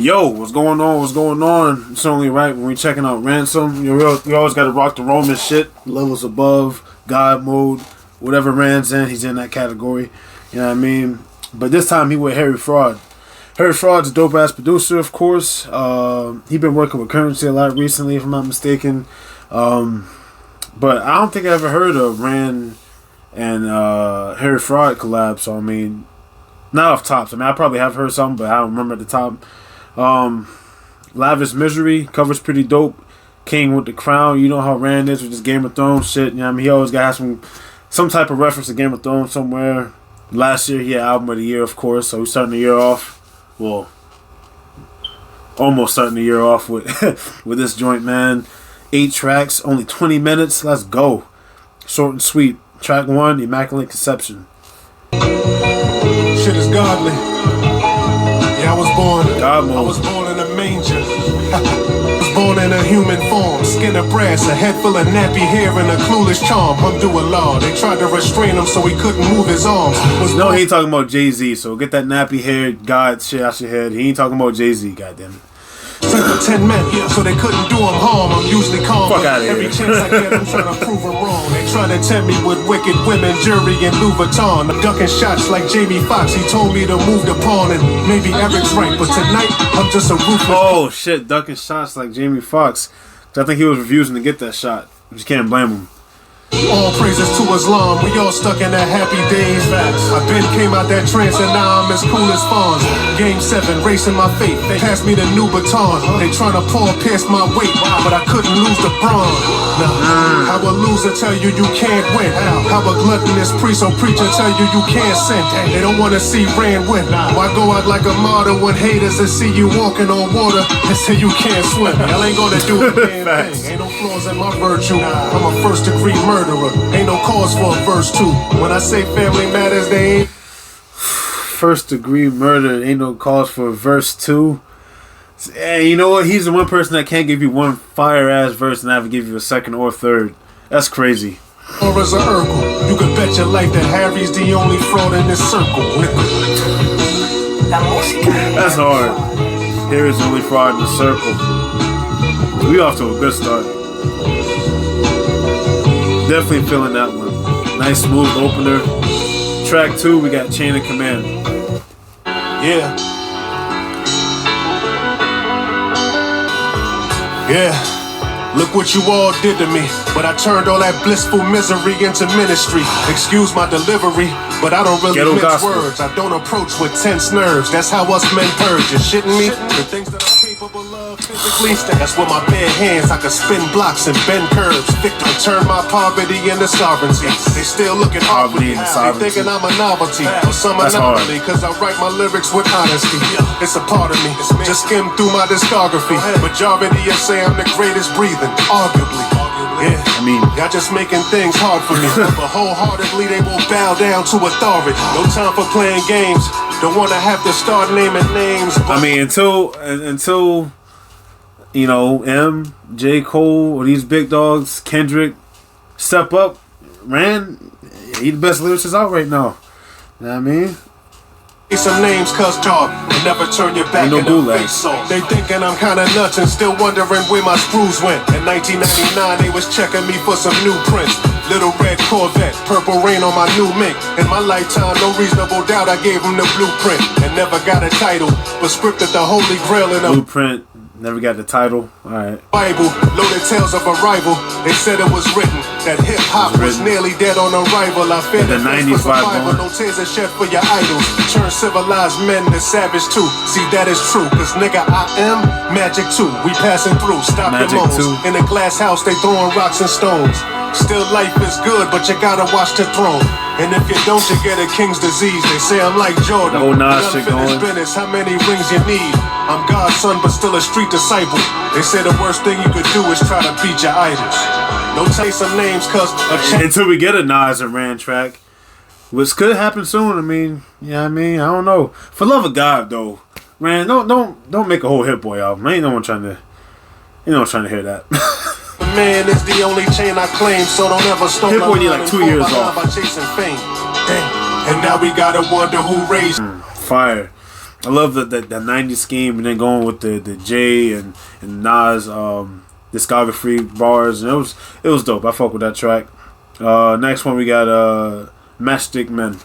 Yo, what's going on? What's going on? It's only right when we checking out Ransom. You always got to rock the Roman shit. Levels above, God mode, whatever Rand's in, he's in that category. You know what I mean? But this time he with Harry Fraud. Harry Fraud's a dope ass producer, of course. He been working with Currency a lot recently, if I'm not mistaken. But I don't think I ever heard of Rand and Harry Fraud collab. So I mean, not off tops. I mean, I probably have heard something, but I don't remember at the top. Lavish Misery covers pretty dope. King with the Crown, you know how Rand is with this Game of Thrones shit. You know what I mean? He always got some type of reference to Game of Thrones somewhere. Last year he had Album of the Year, of course, so he's starting the year off. Well, almost starting the year off with with this joint, man. 8 tracks, only 20 minutes. Let's go. Short and sweet. Track 1, Immaculate Conception. Shit is godly. Yeah, I was born in a manger. Was born in a human form, skin of brass, a head full of nappy hair, and a clueless charm. Undo a law. They tried to restrain him so he couldn't move his arms. No, he ain't talking about Jay-Z, so get that nappy hair God shit out your head. He ain't talking about Jay-Z, goddamn. Sent for 10 men, so they couldn't do him harm. I'm usually calm. Fuck out of here. Every chance I get, I'm trying to prove him wrong. They try to tempt me with wicked women, jury, and Louis Vuitton. I'm ducking shots like Jamie Foxx. He told me to move the pawn, and maybe Eric's right, but tonight I'm just a ruthless. Oh shit, ducking shots like Jamie Foxx. I think he was refusing to get that shot. You just can't blame him. All praises to Islam, we all stuck in that happy days. I been came out that trance and now I'm as cool as Fonz. Game 7, racing my fate, they passed me the new baton. They tryna Paul pierce my weight, but I couldn't lose the bronze. How a loser tell you you can't win. How a gluttonous priest or preacher tell you you can't sin. They don't wanna see Rand win. Why go out like a martyr when haters that see you walking on water and say you can't swim? Y'all ain't gonna do a damn thing. Ain't no flaws in my virtue. I'm a first degree murderer. Ain't no cause for a verse 2. When I say family matters, they ain't. First degree murder, ain't no cause for a verse 2. And you know what? He's the one person that can't give you one fire ass verse and have to give you a second or third. That's crazy. Or as a Urkel, you could bet your life that Harry's the only fraud in this circle. That's hard. Harry's the only fraud in the circle. We off to a good start. Definitely feeling that one. Nice smooth opener. Track 2, we got Chain of Command. Yeah. Yeah. Look what you all did to me. But I turned all that blissful misery into ministry. Excuse my delivery, but I don't really mince words. I don't approach with tense nerves. That's how us men purge. You shitting me? The things that I'm capable of physically, that's with my bare hands. I can spin blocks and bend curves. Victim, turn my poverty into sovereignty. They still looking poverty into sovereignty. They thinking I'm a novelty or some anomaly, cause I write my lyrics with honesty. It's a part of me. Just skim through my discography. Majority of say I'm the greatest breathing, arguably. Yeah, I mean, y'all just making things hard for me. But wholeheartedly they will bow down to authority. No time for playing games. Don't wanna have to start naming names. I mean, until you know, M, J. Cole, or these big dogs, Kendrick, step up, Rand, he the best lyricist out right now. You know what I mean? Some names cuz talk and never turn your back in the face off. They thinking I'm kinda nuts and still wondering where my screws went. In 1999 they was checking me for some new prints. Little red Corvette, purple rain on my new mink. In my lifetime, no reasonable doubt I gave them the blueprint. And never got a title, but scripted the holy grail in a blueprint. Never got the title. Alright. Bible, loaded tales of arrival. They said it was written that hip hop was nearly dead on arrival. I fear the 95 survival. No tears are shed for your idols. Turn civilized men to savage too. See, that is true. Cause nigga, I am magic too. We passing through. Stop the moans. In a glass house, they throwing rocks and stones. Still life is good, but you gotta watch the throne. And if you don't, you get a king's disease. They say I'm like Jordan. No shit going. Business, how many rings you need? I'm God's son, but still a street disciple. They say the worst thing you could do is try to beat your idols. Don't say some names, cause until we get a Nas and Rand track, which could happen soon. I mean, yeah, I mean, I don't know. For love of God, though, Rand, don't make a whole Hit Boy album. Ain't no one trying to hear that. Man is the only chain I claim, so don't ever stop. Hit Boy need like 2 years off. By chasing fame. And now we gotta wonder who raised fire. I love the 90s scheme, and then going with the J and Nas discography bars, and it was dope. I fuck with that track. Next one we got Matchstick Men.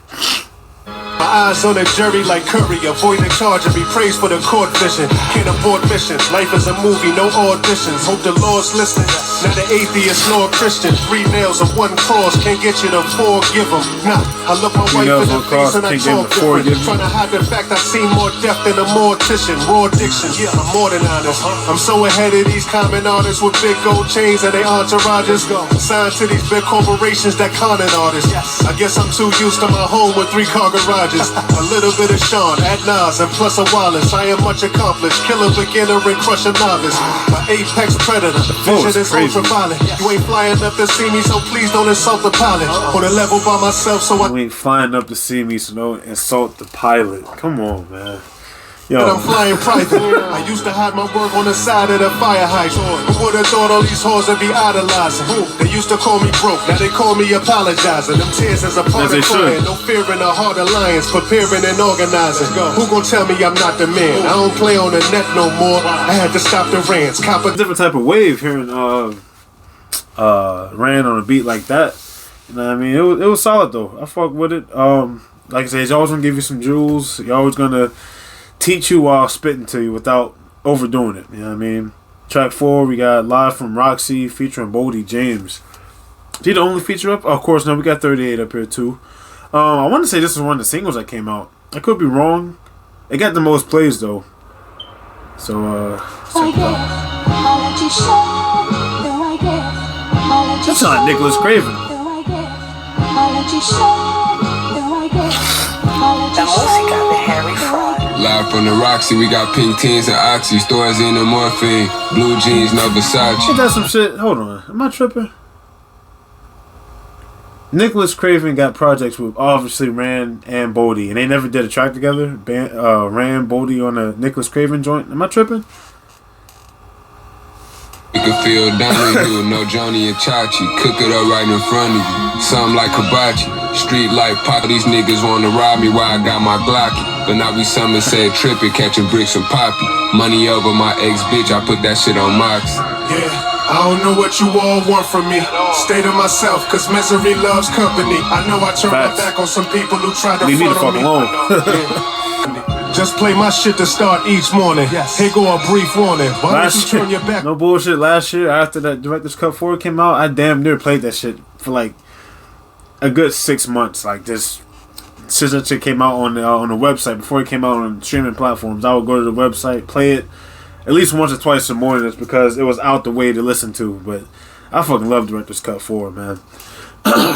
My eyes on the jury like Curry, avoid the charge and be praised for the court vision. Can't abort missions, life is a movie, no auditions. Hope the Lord's listening, not an atheist nor a Christian. 3 nails of 1 cross can't get you to forgive them. Nah, I look my wife in the face and I talk different. Trying to hide the fact I seen more death than a mortician. Raw addiction, yeah, I'm more than honest. I'm so ahead of these common artists with big gold chains and they entourages. Signed to these big corporations that conning artists. I guess I'm too used to my home with 3-car garages. A little bit of Sean, at Nas, and plus a Wallace. I am much accomplished, kill a beginner and crush a novice. My apex predator, vision is ultraviolet. You ain't flying up to see me, so please don't insult the pilot. On a level by myself, so I... You ain't flying up to see me, so don't insult the pilot. Come on, man. Yo. But I'm flying private. I used to hide my work on the side of the fire hydrant. Who would've thought all these hoes would be idolizing? They used to call me broke, now they call me apologizing. Them tears as a part of crying. No fear in a hard alliance, preparing and organizing. Who gon' tell me I'm not the man? I don't play on the net no more. I had to stop the rants. Cop a different type of wave hearing Ran on a beat like that. You know what I mean? It was solid though. I fuck with it. Like I said, he's always gonna give you some jewels. You're always gonna teach you while spitting to you without overdoing it. You know what I mean? Track 4, we got Live from Roxy featuring Bodie James. Is he the only feature up? Oh, of course, no, we got 38 up here too. I want to say this is one of the singles that came out. I could be wrong. It got the most plays though. So, check it out. That's not Nicholas Craven. La música de Harry Fraud. Live from the Roxy, we got pink teens and oxy, stores in the morphine, blue jeans, no Versace. Ain't that some shit? Hold on, am I tripping? Nicholas Craven got projects with obviously Ran and Bodie, and they never did a track together. Ran, Bodie on a Nicholas Craven joint. Am I tripping? You can feel Donahue, no Johnny and Chachi. Cook it up right in front of you. Something like hibachi. Street life pop. These niggas wanna rob me while I got my Glocky. But now we some said trippin', catching bricks and poppy. Money over my ex-bitch, I put that shit on Mox. Yeah, I don't know what you all want from me. Stay to myself, cause misery loves company. I know I turned my back on some people who tried to front on me. Just play my shit to start each morning. Here go a brief warning. Why don't you turn your back? No bullshit. Last year, after that Director's Cut 4 came out, I damn near played that shit for like a good 6 months. Like this, since that shit came out on the website, before it came out on streaming platforms, I would go to the website, play it at least once or twice a morning, just because it was out the way to listen to. But I fucking love Director's Cut 4, man.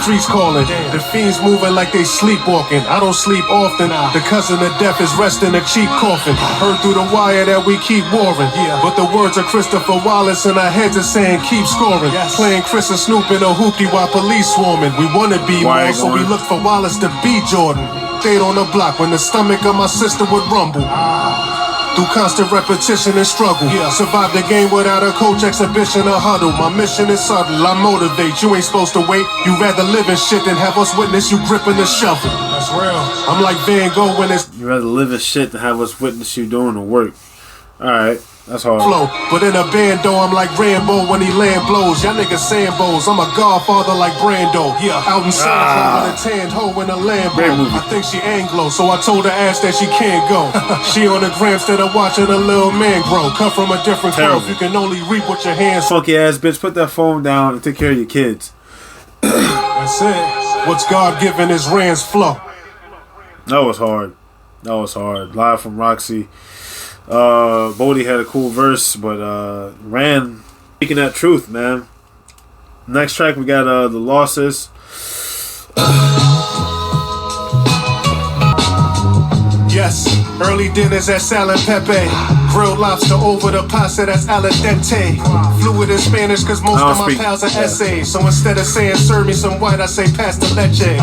Trees calling, the fiends moving like they sleepwalking. I don't sleep often. The cousin of death is resting a cheap coffin. Heard through the wire that we keep warring. But the words of Christopher Wallace in our heads are saying keep scoring. Playing Chris and Snoop in a hoopty while police swarming. We wanna be more, so we look for Wallace to be Jordan. Stayed on the block when the stomach of my sister would rumble. Through constant repetition and struggle. Survive the game without a coach, exhibition, or huddle. My mission is subtle, I motivate. You ain't supposed to wait. You rather live in shit than have us witness you gripping the shovel. That's real. I'm like Van Gogh when it's... You rather live in shit than have us witness you doing the work. Alright, that's hard. Flow. But in a bando, I'm like Rambo when he land blows. Y'all niggas Sambos. I'm a godfather like Brando. Out in San with a tanned hoe in a Lambo. I think she Anglo, so I told her ass that she can't go. She on the gram instead of watching a little man grow. Come from a different grove. You can only reap what your hands. Funky ass bitch, put that phone down and take care of your kids. That's it. What's God given is Rand's flow. That was hard. That was hard. Live from Roxy. Bodie had a cool verse, but Ran speaking that truth, man. Next track we got The Losses. Yes, early dinners at Sal and Pepe. Grilled lobster over the pasta, that's al dente. Fluid in Spanish, cause most of my pals are essays. So instead of saying serve me some white, I say pasta leche.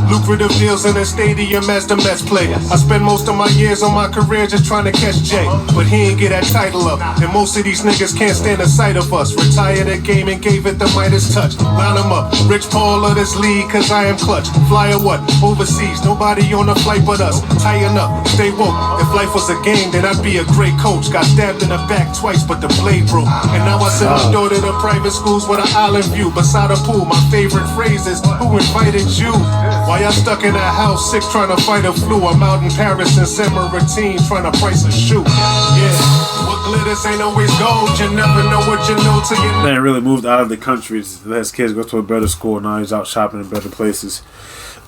Lucrative deals in the stadium as the Mets play. I spend most of my years on my career just trying to catch Jay. But he ain't get that title up. And most of these niggas can't stand the sight of us. Retired the game and gave it the Midas touch. Line them up, Rich Paul of this league, cause I am clutch. Fly or what? Overseas, nobody on the flight but us. Tighten up, stay woke. If life was a game, then I'd be a great coach. Got stabbed in the back twice, but the blade broke. And now I send my daughter to private schools with an island view. Beside a pool, my favorite phrase is, who invited you? Why y'all stuck in that house, sick trying to fight a flu? I'm out in Paris and Saint Martin trying to price a shoe. Yeah, what glitters ain't always gold. You never know what you know till you know. Man really moved out of the country to let his kids go to a better school. Now he's out shopping in better places.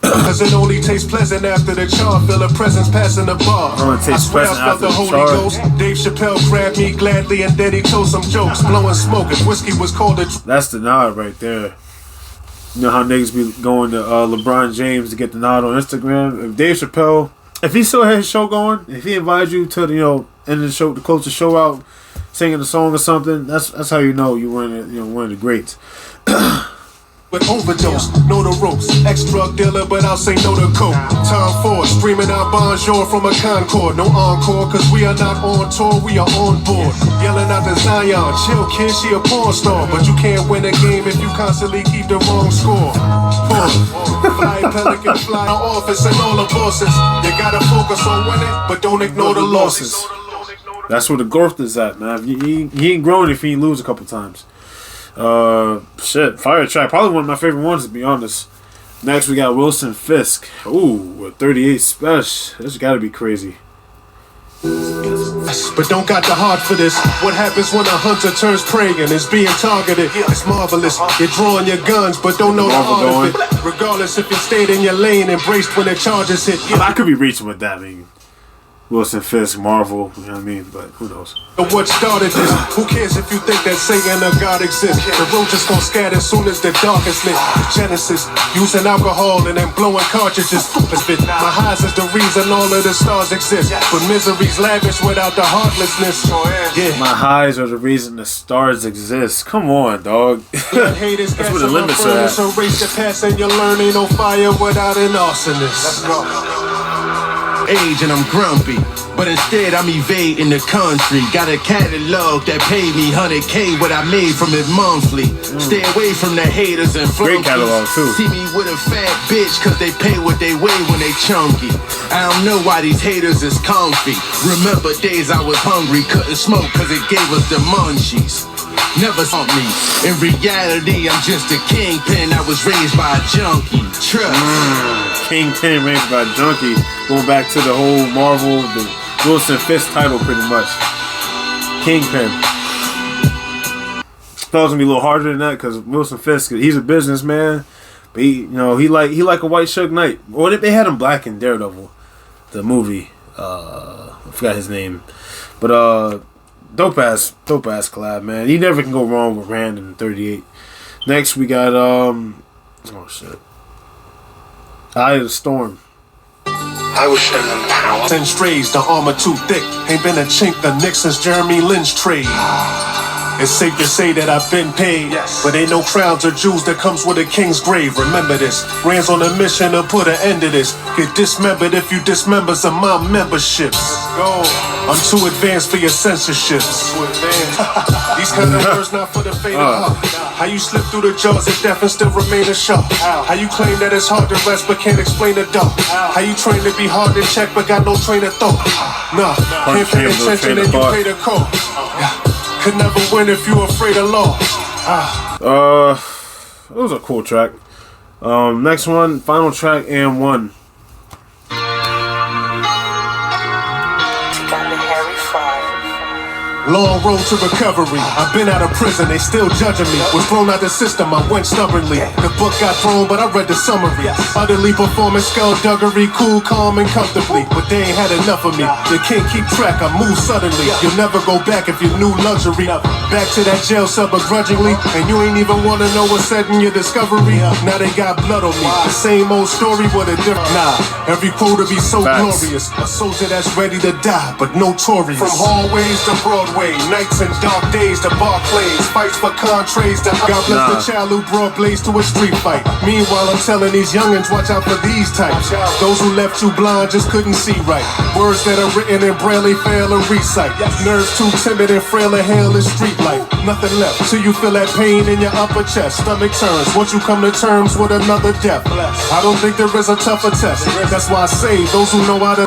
Cause it only tastes pleasant after the char. Feel a presence passing the bar. I swear I felt the Holy Ghost. Dave Chappelle grabbed me gladly and then he told some jokes. Blowing smoke if whiskey was called a... That's the nod right there. You know how niggas be going to LeBron James to get the nod on Instagram? If Dave Chappelle, if he still had his show going, if he invited you to the, end of the show, to close the show out, singing a song or something, that's how you know you're one of the greats. With overdose, know the ropes. Ex-drug dealer, but I'll say no to coke. Tom Ford, screaming out bonjour from a Concorde. No encore, cause we are not on tour, we are on board. Yelling out to Zion, chill kid, she a porn star. But you can't win a game if you constantly keep the wrong score. Fly pelican, fly office and all the bosses. You gotta focus on winning, but don't ignore the losses. That's where the growth is at, man. He ain't growing if he ain't lose a couple times. Fire track, probably one of my favorite ones, to be honest. Next we got Wilson Fisk. Ooh, with 38 special. This gotta be crazy. But don't got the heart for this. What happens when a hunter turns prey and is being targeted? It's marvelous. You're drawing your guns, but don't know the art of it. Regardless if you stayed in your lane, embraced when the charges hit. I could be reaching with that, man. Wilson Fisk, Marvel, you know what I mean? But who knows? What started this? Who cares if you think that Satan or God exists? The roaches gon' scatter as soon as the dark is lit. Genesis, using alcohol and then blowing cartridges. My highs is the reason all of the stars exist. But misery's lavish without the heartlessness. Yeah. My highs are the reason the stars exist. Come on, dog. That's where the limits are at. So race the past and you learn ain't no fire without an arsonist. Let's go. Age and I'm grumpy, but instead I'm evading the country. Got a catalog that paid me 100K what I made from it monthly. Stay away from the haters and flunkies. Great catalog too. See me with a fat bitch cause they pay what they weigh when they chunky. I don't know why these haters is comfy. Remember days I was hungry, couldn't smoke cause it gave us the munchies. Never saw me. In reality, I'm just a kingpin. I was raised by a junkie. Trust. Kingpin raised by a junkie. Going back to the whole Marvel, the Wilson Fisk title, pretty much. Kingpin. Thought it was gonna be a little harder than that because Wilson Fisk, he's a businessman, but he like a white Suge Knight. Or they had him black in Daredevil, the movie. I forgot his name, but dope ass collab, man. You never can go wrong with Rand and 38. Next we got Eye of the Storm. Ocean and power. 10 strays, the armor too thick. Ain't been a chink the Knicks since Jeremy Lin's trade. It's safe to say that I've been paid, but ain't no crowns or jewels that comes with a king's grave. Remember this, Rand's on a mission to put an end to this. Get dismembered if you dismember some of my memberships. Go. I'm too advanced for your censorships. These kind of words not for the faint of heart. How you slip through the jaws of death and still remain a shark? How you claim that it's hard to rest but can't explain the dark? How you train to be hard to check but got no train of thought? Nah, can't pay attention and you pay the cost. Could never win if you afraid of loss. It was a cool track. Next one, final track, and one. Long road to recovery. I've been out of prison, they still judging me. Was thrown out the system, I went stubbornly. The book got thrown, but I read the summary. Utterly performing skullduggery, cool, calm, and comfortably. But they ain't had enough of me. They can't keep track, I move suddenly. You'll never go back if you knew luxury. Back to that jail cell begrudgingly. And you ain't even wanna know what's said in your discovery. Now they got blood on me. The same old story with a different. Nah, every quote to be so glorious. A soldier that's ready to die, but notorious. From hallways to Broadway, nights and dark days to Barclays, fights for contrays to God bless the child who brought blaze to a street fight. Meanwhile, I'm telling these youngins, watch out for these types. Those who left you blind just couldn't see right. Words that are written in Braille fail to recite. Nerves too timid and frail to hail in street life. Nothing left till you feel that pain in your upper chest. Stomach turns once you come to terms with another death. I don't think there is a tougher test. That's why I say those who know how to.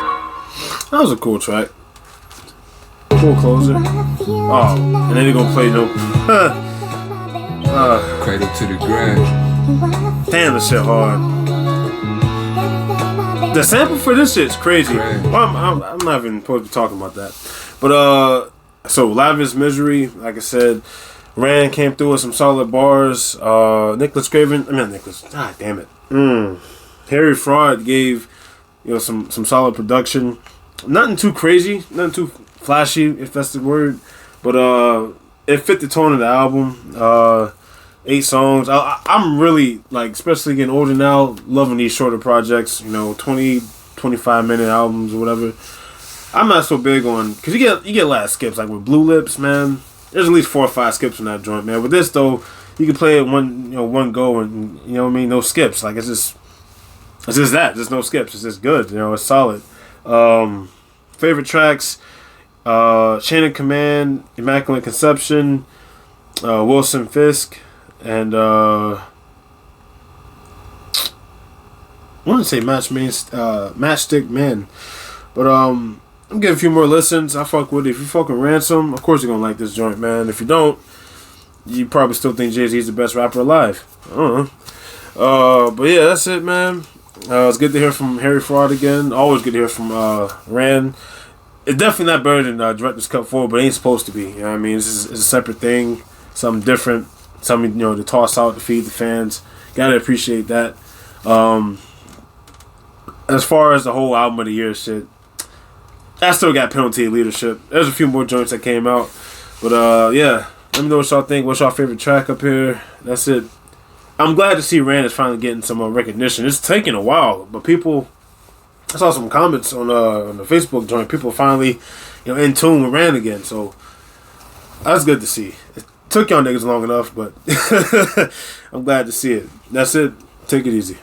That was a cool track. Cool closer. Oh, and then they're gonna play no. Cradle to the grave. Damn, this shit hard. The sample for this shit's crazy. Well, I'm not even supposed to be talking about that. But so Lavish Misery, like I said, Rand came through with some solid bars. Nicholas Craven, Nicholas. God damn it. Harry Fraud gave some solid production. Nothing too crazy, nothing too flashy, if that's the word. But it fit the tone of the album. 8 songs. I'm really, like, especially getting older now, loving these shorter projects, 20, 25-minute albums or whatever. I'm not so big on, because you get a lot of skips, like with Blue Lips, man. There's at least 4 or 5 skips on that joint, man. With this, though, you can play it one go and, no skips. Like, it's just that. There's no skips. It's just good. It's solid. Favorite tracks, Chain of Command, Immaculate Conception, Wilson Fisk, and I want to say Matchstick Men, but I'm getting a few more listens. I fuck with it. If you fuck with Ransom, of course you're gonna like this joint, man. If you don't, you probably still think Jay-Z's the best rapper alive. I don't know. But yeah, that's it, man. It's good to hear from Harry Fraud again. Always good to hear from Rand. It's definitely not better than Director's Cut 4, but it ain't supposed to be. You know what I mean? It's a separate thing, something different, something to toss out to feed the fans. Gotta appreciate that. As far as the whole album of the year shit, I still got Penalty of Leadership. There's a few more joints that came out, but yeah. Let me know what y'all think. What's y'all favorite track up here? That's it. I'm glad to see Rand is finally getting some recognition. It's taking a while, but people. I saw some comments on the Facebook joint. People finally, in tune with Rand again. So that's good to see. It took y'all niggas long enough, but I'm glad to see it. That's it. Take it easy.